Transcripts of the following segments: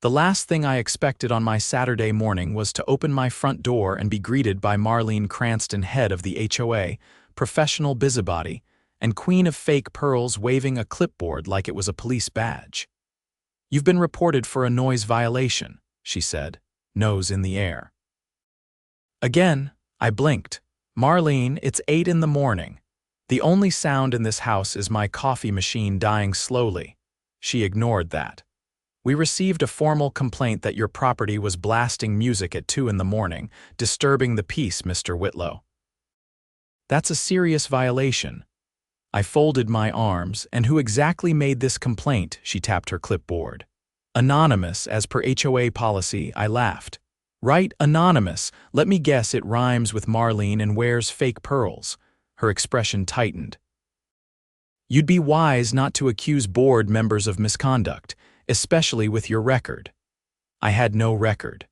The last thing I expected on my Saturday morning was to open my front door and be greeted by Marlene Cranston, head of the HOA, professional busybody, and queen of fake pearls, waving a clipboard like it was a police badge. "You've been reported for a noise violation," she said, nose in the air. Again, I blinked. "Marlene, it's 8 in the morning. The only sound in this house is my coffee machine dying slowly." She ignored that. "We received a formal complaint that your property was blasting music at 2 in the morning, disturbing the peace, Mr. Whitlow." "That's a serious violation." I folded my arms. "And who exactly made this complaint?" She tapped her clipboard. "Anonymous, as per HOA policy," I laughed. "Right, anonymous. Let me guess, it rhymes with Marlene and wears fake pearls." Her expression tightened. "You'd be wise not to accuse board members of misconduct, especially with your record." I had no record.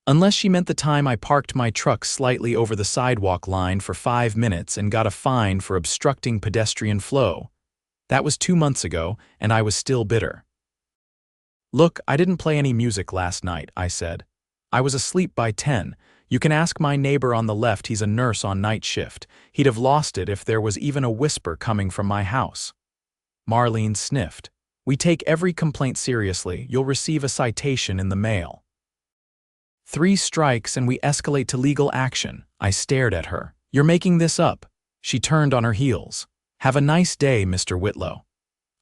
Unless she meant the time I parked my truck slightly over the sidewalk line for 5 minutes and got a fine for obstructing pedestrian flow. That was 2 months ago, and I was still bitter. "Look, I didn't play any music last night," I said. "I was asleep by 10. You can ask my neighbor on the left, he's a nurse on night shift. He'd have lost it if there was even a whisper coming from my house." Marlene sniffed. "We take every complaint seriously. You'll receive a citation in the mail." 3 strikes and we escalate to legal action." I stared at her. "You're making this up." She turned on her heels. "Have a nice day, Mr. Whitlow."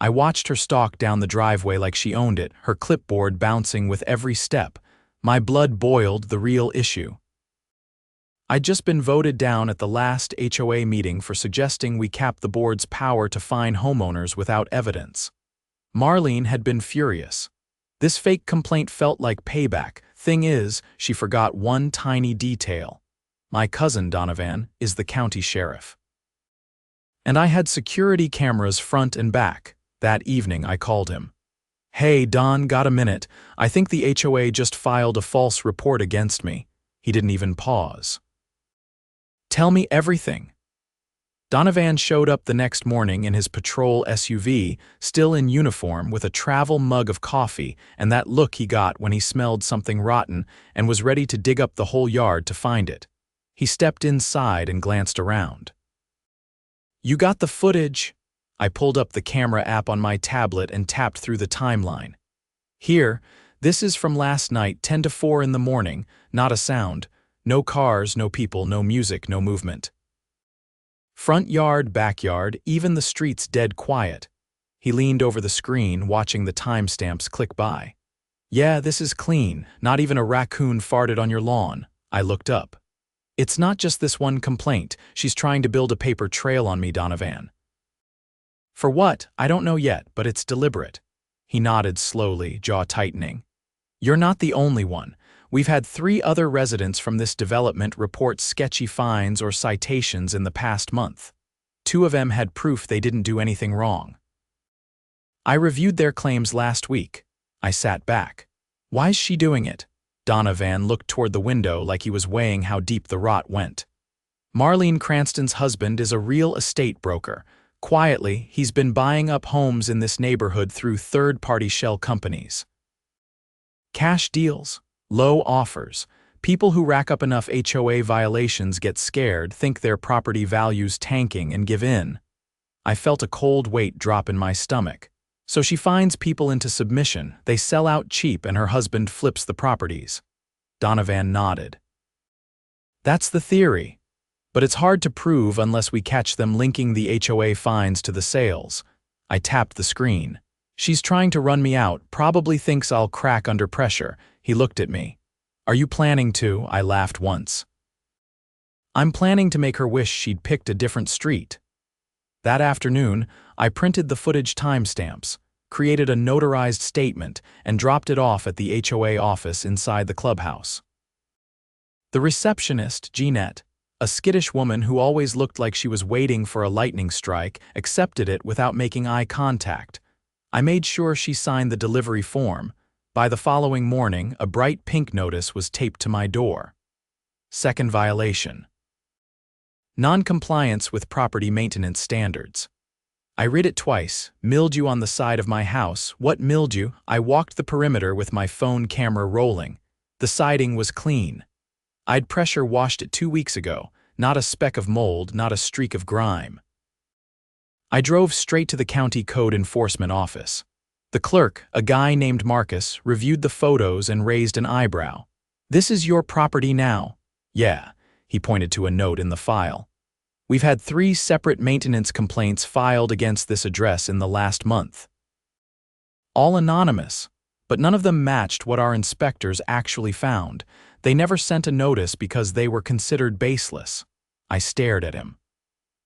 I watched her stalk down the driveway like she owned it, her clipboard bouncing with every step. My blood boiled. The real issue. I'd just been voted down at the last HOA meeting for suggesting we cap the board's power to fine homeowners without evidence. Marlene had been furious. This fake complaint felt like payback. Thing is, she forgot one tiny detail. My cousin Donovan is the county sheriff. And I had security cameras front and back. That evening I called him. "Hey, Don, got a minute? I think the HOA just filed a false report against me." He didn't even pause. "Tell me everything." Donovan showed up the next morning in his patrol SUV, still in uniform, with a travel mug of coffee and that look he got when he smelled something rotten and was ready to dig up the whole yard to find it. He stepped inside and glanced around. "You got the footage?" I pulled up the camera app on my tablet and tapped through the timeline. "Here, this is from last night, 10 to 4 in the morning, not a sound. No cars, no people, no music, no movement. Front yard, backyard, even the streets dead quiet." He leaned over the screen, watching the timestamps click by. "Yeah, this is clean. Not even a raccoon farted on your lawn." I looked up. "It's not just this one complaint. She's trying to build a paper trail on me, Donovan." "For what? I don't know yet, but it's deliberate." He nodded slowly, jaw tightening. "You're not the only one. We've had 3 other residents from this development report sketchy fines or citations in the past month. 2 of them had proof they didn't do anything wrong. I reviewed their claims last week." I sat back. "Why's she doing it?" Donovan looked toward the window like he was weighing how deep the rot went. "Marlene Cranston's husband is a real estate broker. Quietly, he's been buying up homes in this neighborhood through third-party shell companies. Cash deals. Low offers. People who rack up enough HOA violations get scared, think their property value's tanking, and give in." I felt a cold weight drop in my stomach. "So she finds people into submission, they sell out cheap, and her husband flips the properties." Donovan nodded. "That's the theory. But it's hard to prove unless we catch them linking the HOA fines to the sales." I tapped the screen. "She's trying to run me out, probably thinks I'll crack under pressure." He looked at me. "Are you planning to?" I laughed once. "I'm planning to make her wish she'd picked a different street." That afternoon, I printed the footage timestamps, created a notarized statement, and dropped it off at the HOA office inside the clubhouse. The receptionist, Jeanette, a skittish woman who always looked like she was waiting for a lightning strike, accepted it without making eye contact. I made sure she signed the delivery form. By the following morning, a bright pink notice was taped to my door. Second violation. Non-compliance with property maintenance standards. I read it twice. Mildew on the side of my house. What mildew? I walked the perimeter with my phone camera rolling. The siding was clean. I'd pressure washed it 2 weeks ago. Not a speck of mold, not a streak of grime. I drove straight to the county code enforcement office. The clerk, a guy named Marcus, reviewed the photos and raised an eyebrow. "This is your property now." "Yeah," he pointed to a note in the file. "We've had 3 separate maintenance complaints filed against this address in the last month. All anonymous, but none of them matched what our inspectors actually found. They never sent a notice because they were considered baseless." I stared at him.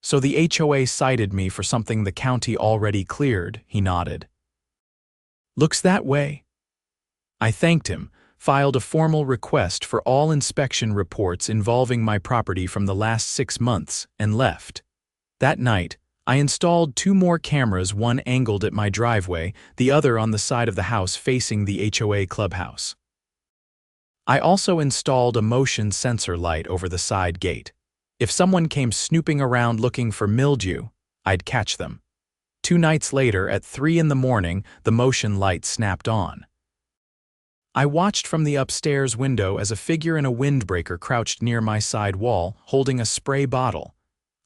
"So the HOA cited me for something the county already cleared," he nodded. "Looks that way." I thanked him, filed a formal request for all inspection reports involving my property from the last 6 months, and left. That night, I installed 2 more cameras, one angled at my driveway, the other on the side of the house facing the HOA clubhouse. I also installed a motion sensor light over the side gate. If someone came snooping around looking for mildew, I'd catch them. 2 nights later, at 3 in the morning, the motion light snapped on. I watched from the upstairs window as a figure in a windbreaker crouched near my side wall, holding a spray bottle.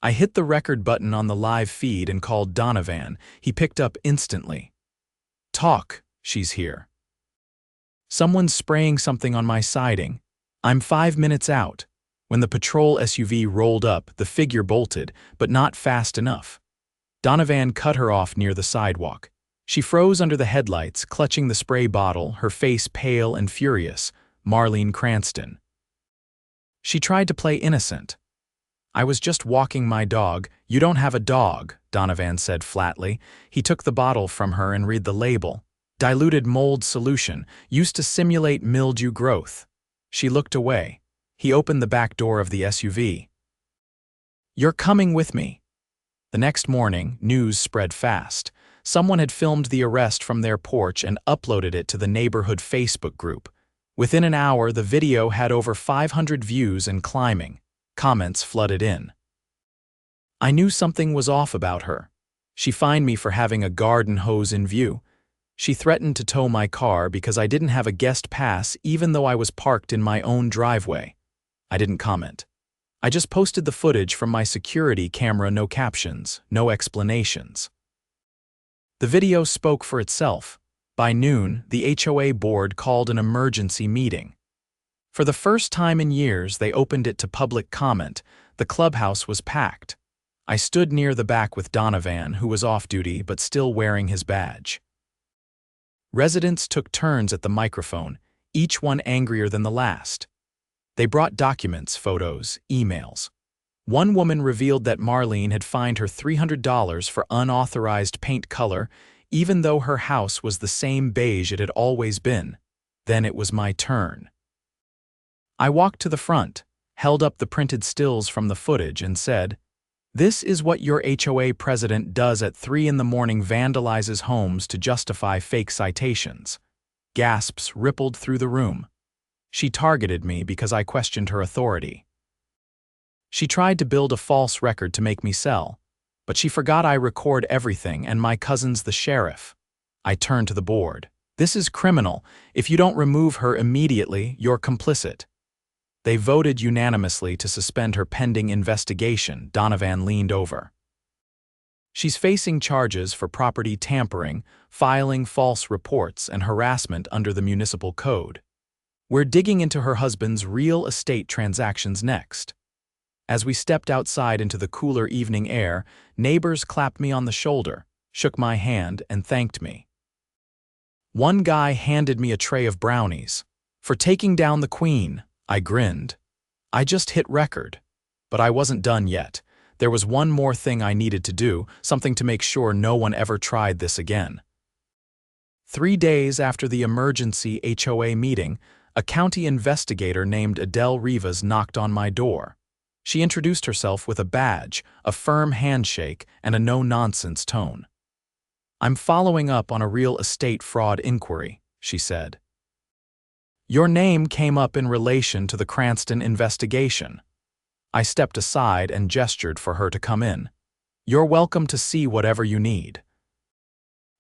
I hit the record button on the live feed and called Donovan. He picked up instantly. "Talk, she's here." "Someone's spraying something on my siding. I'm 5 minutes out." When the patrol SUV rolled up, the figure bolted, but not fast enough. Donovan cut her off near the sidewalk. She froze under the headlights, clutching the spray bottle, her face pale and furious. Marlene Cranston. She tried to play innocent. "I was just walking my dog." "You don't have a dog," Donovan said flatly. He took the bottle from her and read the label. "Diluted mold solution, used to simulate mildew growth." She looked away. He opened the back door of the SUV. "You're coming with me." The next morning, news spread fast. Someone had filmed the arrest from their porch and uploaded it to the neighborhood Facebook group. Within an hour, the video had over 500 views and climbing. Comments flooded in. I knew something was off about her. She fined me for having a garden hose in view. She threatened to tow my car because I didn't have a guest pass even though I was parked in my own driveway. I didn't comment. I just posted the footage from my security camera, no captions, no explanations. The video spoke for itself. By noon, the HOA board called an emergency meeting. For the first time in years, they opened it to public comment. The clubhouse was packed. I stood near the back with Donovan, who was off duty but still wearing his badge. Residents took turns at the microphone, each one angrier than the last. They brought documents, photos, emails. One woman revealed that Marlene had fined her $300 for unauthorized paint color, even though her house was the same beige it had always been. Then it was my turn. I walked to the front, held up the printed stills from the footage, and said, "This is what your HOA president does at 3 in the morning, vandalizes homes to justify fake citations." Gasps rippled through the room. She targeted me because I questioned her authority. She tried to build a false record to make me sell, but she forgot I record everything and my cousin's the sheriff. I turned to the board. "This is criminal. If you don't remove her immediately, you're complicit." They voted unanimously to suspend her pending investigation. Donovan leaned over. "She's facing charges for property tampering, filing false reports, and harassment under the municipal code. We're digging into her husband's real estate transactions next." As we stepped outside into the cooler evening air, neighbors clapped me on the shoulder, shook my hand, and thanked me. One guy handed me a tray of brownies. "For taking down the Queen," I grinned. I just hit record. But I wasn't done yet. There was one more thing I needed to do, something to make sure no one ever tried this again. 3 days after the emergency HOA meeting, a county investigator named Adele Rivas knocked on my door. She introduced herself with a badge, a firm handshake, and a no-nonsense tone. "I'm following up on a real estate fraud inquiry," she said. "Your name came up in relation to the Cranston investigation." I stepped aside and gestured for her to come in. You're welcome to see whatever you need.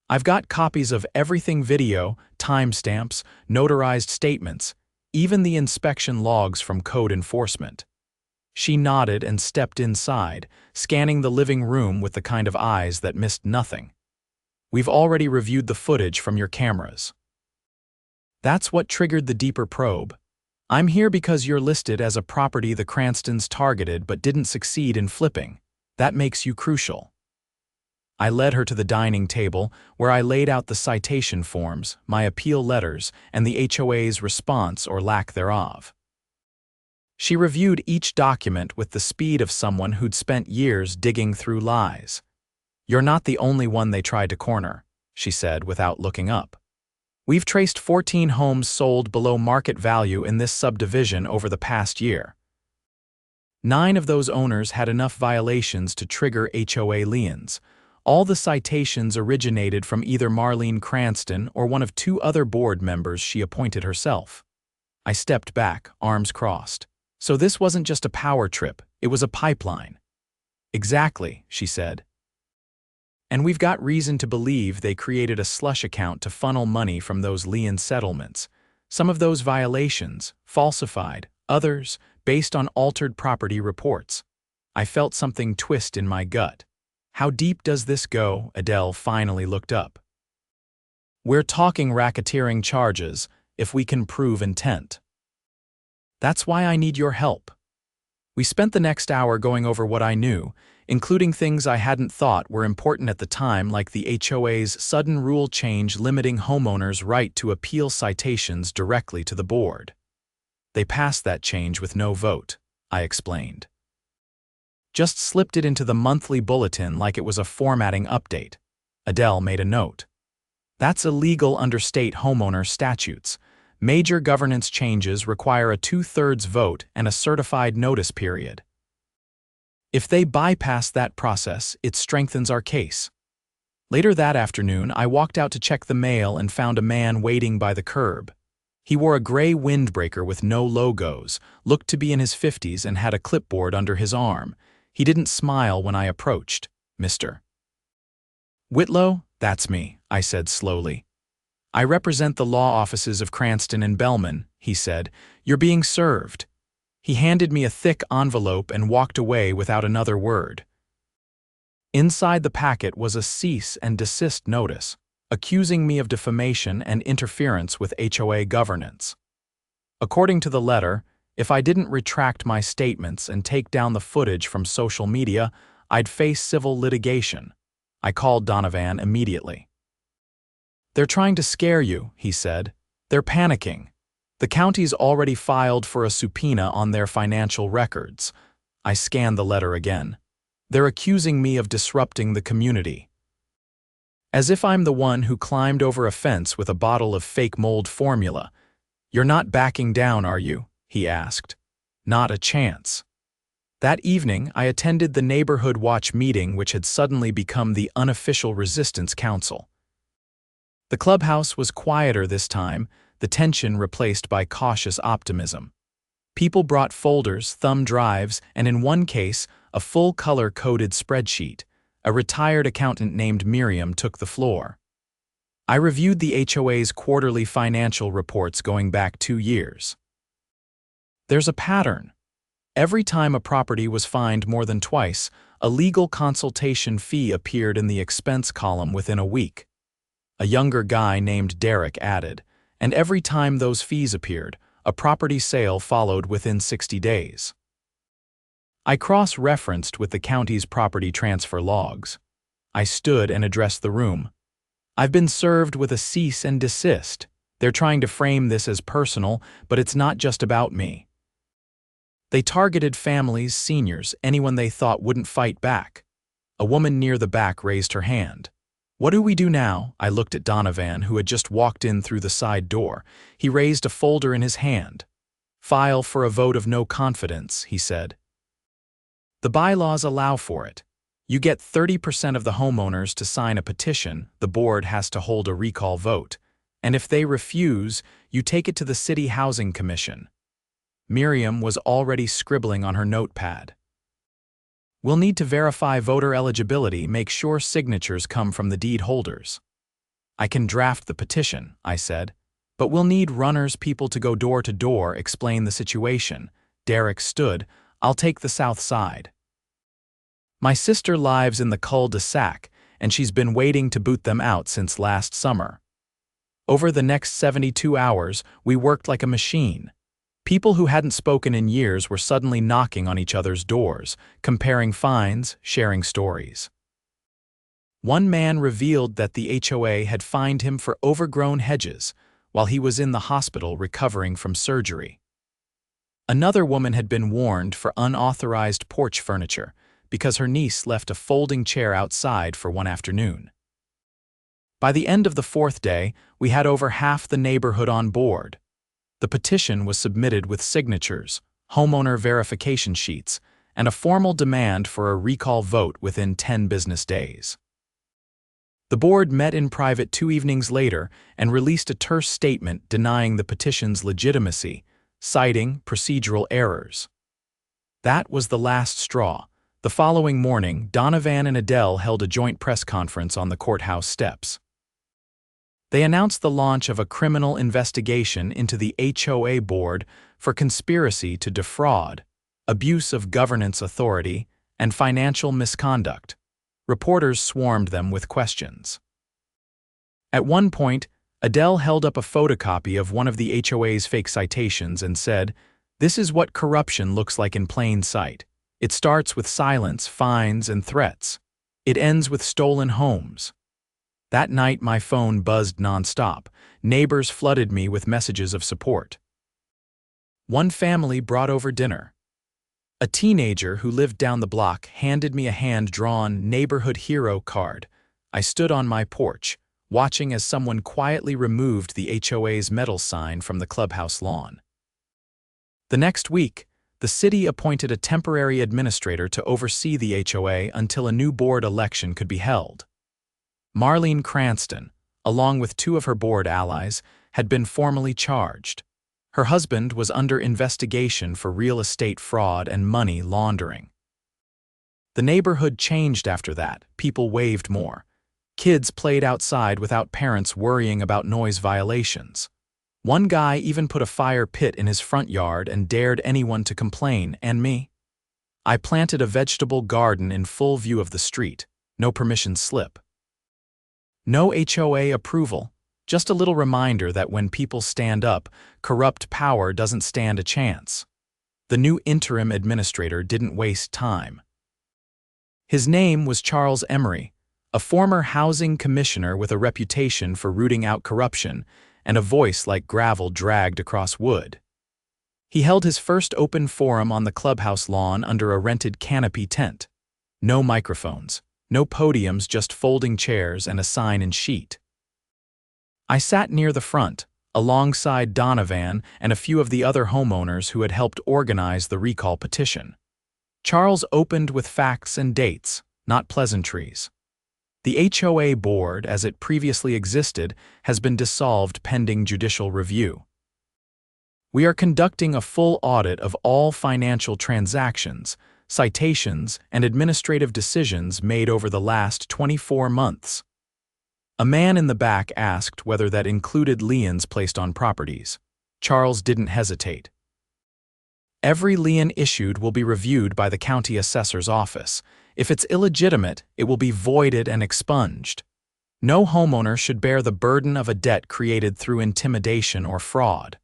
I've got copies of everything: video, timestamps, notarized statements, even the inspection logs from code enforcement. She nodded and stepped inside, scanning the living room with the kind of eyes that missed nothing. We've already reviewed the footage from your cameras. That's what triggered the deeper probe. I'm here because you're listed as a property the Cranstons targeted but didn't succeed in flipping. That makes you crucial. I led her to the dining table, where I laid out the citation forms, my appeal letters, and the HOA's response or lack thereof. She reviewed each document with the speed of someone who'd spent years digging through lies. You're not the only one they tried to corner, she said without looking up. We've traced 14 homes sold below market value in this subdivision over the past year. 9 of those owners had enough violations to trigger HOA liens. All the citations originated from either Marlene Cranston or one of 2 other board members she appointed herself. I stepped back, arms crossed. So this wasn't just a power trip, it was a pipeline. Exactly, she said. And we've got reason to believe they created a slush account to funnel money from those lien settlements. Some of those violations, falsified, others, based on altered property reports. I felt something twist in my gut. How deep does this go? Adele finally looked up. We're talking racketeering charges, if we can prove intent. That's why I need your help. We spent the next hour going over what I knew, including things I hadn't thought were important at the time, like the HOA's sudden rule change limiting homeowners' right to appeal citations directly to the board. They passed that change with no vote, I explained. Just slipped it into the monthly bulletin like it was a formatting update. Adele made a note. That's illegal under state homeowner statutes. Major governance changes require a 2/3 vote and a certified notice period. If they bypass that process, it strengthens our case. Later that afternoon, I walked out to check the mail and found a man waiting by the curb. He wore a gray windbreaker with no logos, looked to be in his 50s, and had a clipboard under his arm. He didn't smile when I approached. Mr. Whitlow? That's me, I said slowly. I represent the law offices of Cranston and Bellman, he said. You're being served. He handed me a thick envelope and walked away without another word. Inside the packet was a cease and desist notice, accusing me of defamation and interference with HOA governance. According to the letter, if I didn't retract my statements and take down the footage from social media, I'd face civil litigation. I called Donovan immediately. They're trying to scare you, he said. They're panicking. The county's already filed for a subpoena on their financial records. I scanned the letter again. They're accusing me of disrupting the community. As if I'm the one who climbed over a fence with a bottle of fake mold formula. You're not backing down, are you? He asked. Not a chance. That evening, I attended the Neighborhood Watch meeting, which had suddenly become the unofficial Resistance Council. The clubhouse was quieter this time, the tension replaced by cautious optimism. People brought folders, thumb drives, and in one case, a full color-coded spreadsheet. A retired accountant named Miriam took the floor. I reviewed the HOA's quarterly financial reports going back 2 years. There's a pattern. Every time a property was fined more than twice, a legal consultation fee appeared in the expense column within a week. A younger guy named Derek added, and every time those fees appeared, a property sale followed within 60 days. I cross-referenced with the county's property transfer logs. I stood and addressed the room. I've been served with a cease and desist. They're trying to frame this as personal, but it's not just about me. They targeted families, seniors, anyone they thought wouldn't fight back. A woman near the back raised her hand. What do we do now? I looked at Donovan, who had just walked in through the side door. He raised a folder in his hand. File for a vote of no confidence, he said. The bylaws allow for it. You get 30% of the homeowners to sign a petition, the board has to hold a recall vote. And if they refuse, you take it to the City Housing Commission. Miriam was already scribbling on her notepad. We'll need to verify voter eligibility, make sure signatures come from the deed holders. I can draft the petition, I said, but we'll need runners, people to go door to door, explain the situation. Derek stood. I'll take the south side. My sister lives in the cul-de-sac, and she's been waiting to boot them out since last summer. Over the next 72 hours, we worked like a machine. People who hadn't spoken in years were suddenly knocking on each other's doors, comparing finds, sharing stories. One man revealed that the HOA had fined him for overgrown hedges while he was in the hospital recovering from surgery. Another woman had been warned for unauthorized porch furniture because her niece left a folding chair outside for one afternoon. By the end of the fourth day, we had over half the neighborhood on board. The petition was submitted with signatures, homeowner verification sheets, and a formal demand for a recall vote within 10 business days. The board met in private 2 evenings later and released a terse statement denying the petition's legitimacy, citing procedural errors. That was the last straw. The following morning, Donovan and Adele held a joint press conference on the courthouse steps. They announced the launch of a criminal investigation into the HOA board for conspiracy to defraud, abuse of governance authority, and financial misconduct. Reporters swarmed them with questions. At one point, Adele held up a photocopy of one of the HOA's fake citations and said, "This is what corruption looks like in plain sight. It starts with silence, fines, and threats. It ends with stolen homes." That night, my phone buzzed nonstop. Neighbors flooded me with messages of support. One family brought over dinner. A teenager who lived down the block handed me a hand-drawn neighborhood hero card. I stood on my porch, watching as someone quietly removed the HOA's metal sign from the clubhouse lawn. The next week, the city appointed a temporary administrator to oversee the HOA until a new board election could be held. Marlene Cranston, along with 2 of her board allies, had been formally charged. Her husband was under investigation for real estate fraud and money laundering. The neighborhood changed after that. People waved more. Kids played outside without parents worrying about noise violations. One guy even put a fire pit in his front yard and dared anyone to complain, and me. I planted a vegetable garden in full view of the street, no permission slip. No HOA approval, just a little reminder that when people stand up, corrupt power doesn't stand a chance. The new interim administrator didn't waste time. His name was Charles Emery, a former housing commissioner with a reputation for rooting out corruption and a voice like gravel dragged across wood. He held his first open forum on the clubhouse lawn under a rented canopy tent. No microphones. No podiums, just folding chairs and a sign and sheet. I sat near the front, alongside Donovan and a few of the other homeowners who had helped organize the recall petition. Charles opened with facts and dates, not pleasantries. The HOA board, as it previously existed, has been dissolved pending judicial review. We are conducting a full audit of all financial transactions, citations, and administrative decisions made over the last 24 months. A man in the back asked whether that included liens placed on properties. Charles didn't hesitate. Every lien issued will be reviewed by the county assessor's office. If it's illegitimate, it will be voided and expunged. No homeowner should bear the burden of a debt created through intimidation or fraud.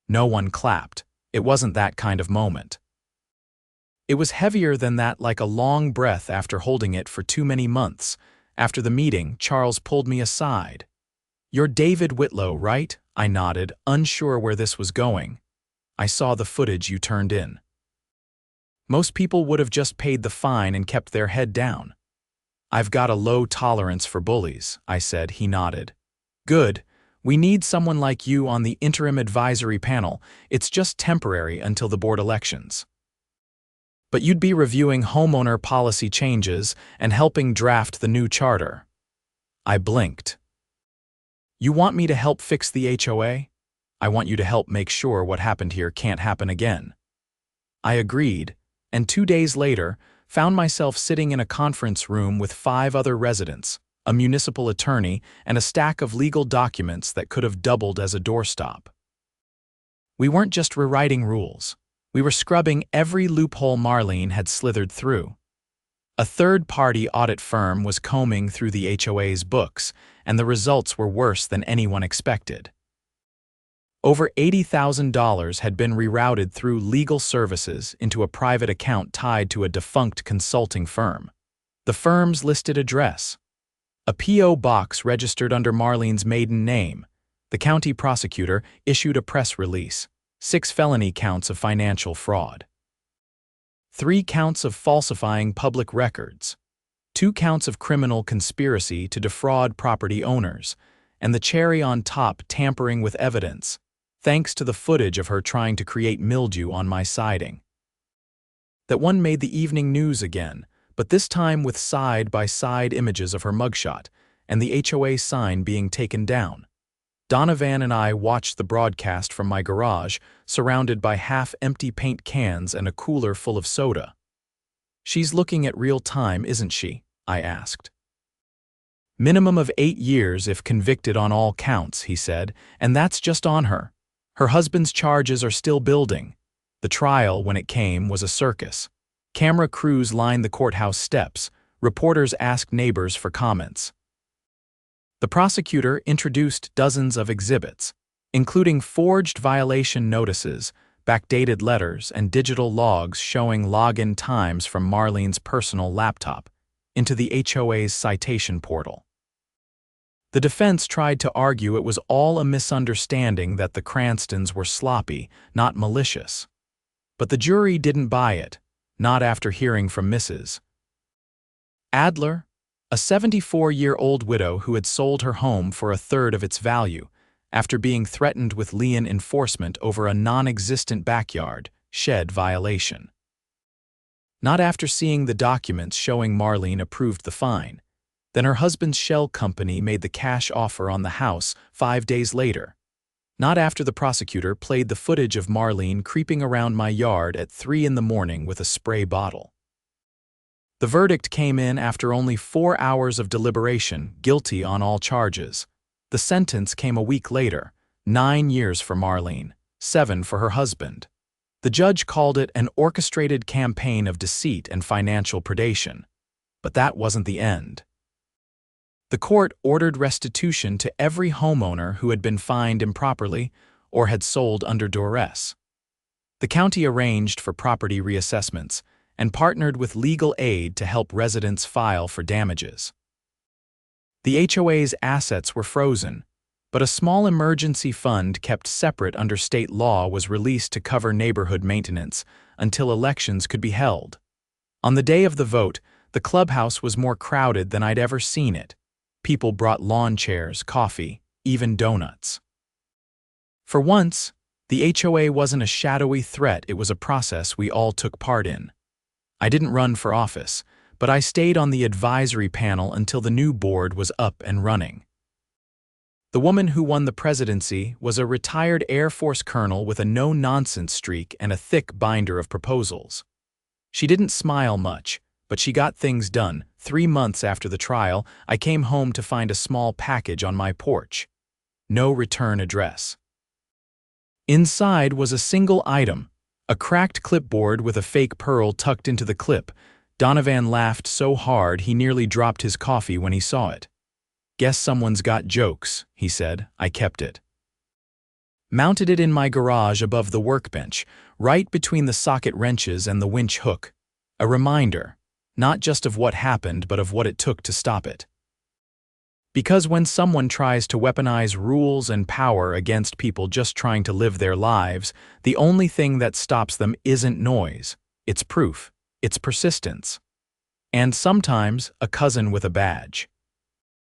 No one clapped. It wasn't that kind of moment. It was heavier than that, like a long breath after holding it for too many months. After the meeting, Charles pulled me aside. "You're David Whitlow, right?" I nodded, unsure where this was going. "I saw the footage you turned in." Most people would have just paid the fine and kept their head down. "I've got a low tolerance for bullies," I said. He nodded. "Good. We need someone like you on the interim advisory panel. It's just temporary until the board elections. But you'd be reviewing homeowner policy changes and helping draft the new charter." I blinked. "You want me to help fix the HOA? I want you to help make sure what happened here can't happen again." I agreed, and 2 days later, found myself sitting in a conference room with 5 other residents, a municipal attorney, and a stack of legal documents that could have doubled as a doorstop. We weren't just rewriting rules. We were scrubbing every loophole Marlene had slithered through. A third-party audit firm was combing through the HOA's books, and the results were worse than anyone expected. Over $80,000 had been rerouted through legal services into a private account tied to a defunct consulting firm. The firm's listed address: a P.O. box registered under Marlene's maiden name. The county prosecutor issued a press release: 6 felony counts of financial fraud, 3 counts of falsifying public records, 2 counts of criminal conspiracy to defraud property owners, and the cherry on top, tampering with evidence, thanks to the footage of her trying to create mildew on my siding. That one made the evening news again, but this time with side-by-side images of her mugshot and the HOA sign being taken down. Donovan and I watched the broadcast from my garage, surrounded by half-empty paint cans and a cooler full of soda. "She's looking at real time, isn't she?" I asked. "Minimum of 8 years if convicted on all counts," he said, "and that's just on her. Her husband's charges are still building." The trial, when it came, was a circus. Camera crews lined the courthouse steps. Reporters asked neighbors for comments. The prosecutor introduced dozens of exhibits, including forged violation notices, backdated letters, and digital logs showing login times from Marlene's personal laptop into the HOA's citation portal. The defense tried to argue it was all a misunderstanding, that the Cranstons were sloppy, not malicious. But the jury didn't buy it, not after hearing from Mrs. Adler, a 74-year-old widow who had sold her home for a third of its value after being threatened with lien enforcement over a non-existent backyard shed violation. Not after seeing the documents showing Marlene approved the fine. Then her husband's shell company made the cash offer on the house 5 days later. Not after the prosecutor played the footage of Marlene creeping around my yard at 3 in the morning with a spray bottle. The verdict came in after only 4 hours of deliberation, guilty on all charges. The sentence came a week later: 9 years for Marlene, 7 for her husband. The judge called it an orchestrated campaign of deceit and financial predation. But that wasn't the end. The court ordered restitution to every homeowner who had been fined improperly or had sold under duress. The county arranged for property reassessments and partnered with legal aid to help residents file for damages. The HOA's assets were frozen, but a small emergency fund kept separate under state law was released to cover neighborhood maintenance until elections could be held. On the day of the vote, the clubhouse was more crowded than I'd ever seen it. People brought lawn chairs, coffee, even donuts. For once, the HOA wasn't a shadowy threat, it was a process we all took part in. I didn't run for office, but I stayed on the advisory panel until the new board was up and running. The woman who won the presidency was a retired Air Force colonel with a no-nonsense streak and a thick binder of proposals. She didn't smile much, but she got things done. 3 months after the trial, I came home to find a small package on my porch. No return address. Inside was a single item: a cracked clipboard with a fake pearl tucked into the clip. Donovan laughed so hard he nearly dropped his coffee when he saw it. "Guess someone's got jokes," he said. I kept it. Mounted it in my garage above the workbench, right between the socket wrenches and the winch hook. A reminder, not just of what happened, but of what it took to stop it. Because when someone tries to weaponize rules and power against people just trying to live their lives, the only thing that stops them isn't noise, it's proof, it's persistence. And sometimes a cousin with a badge.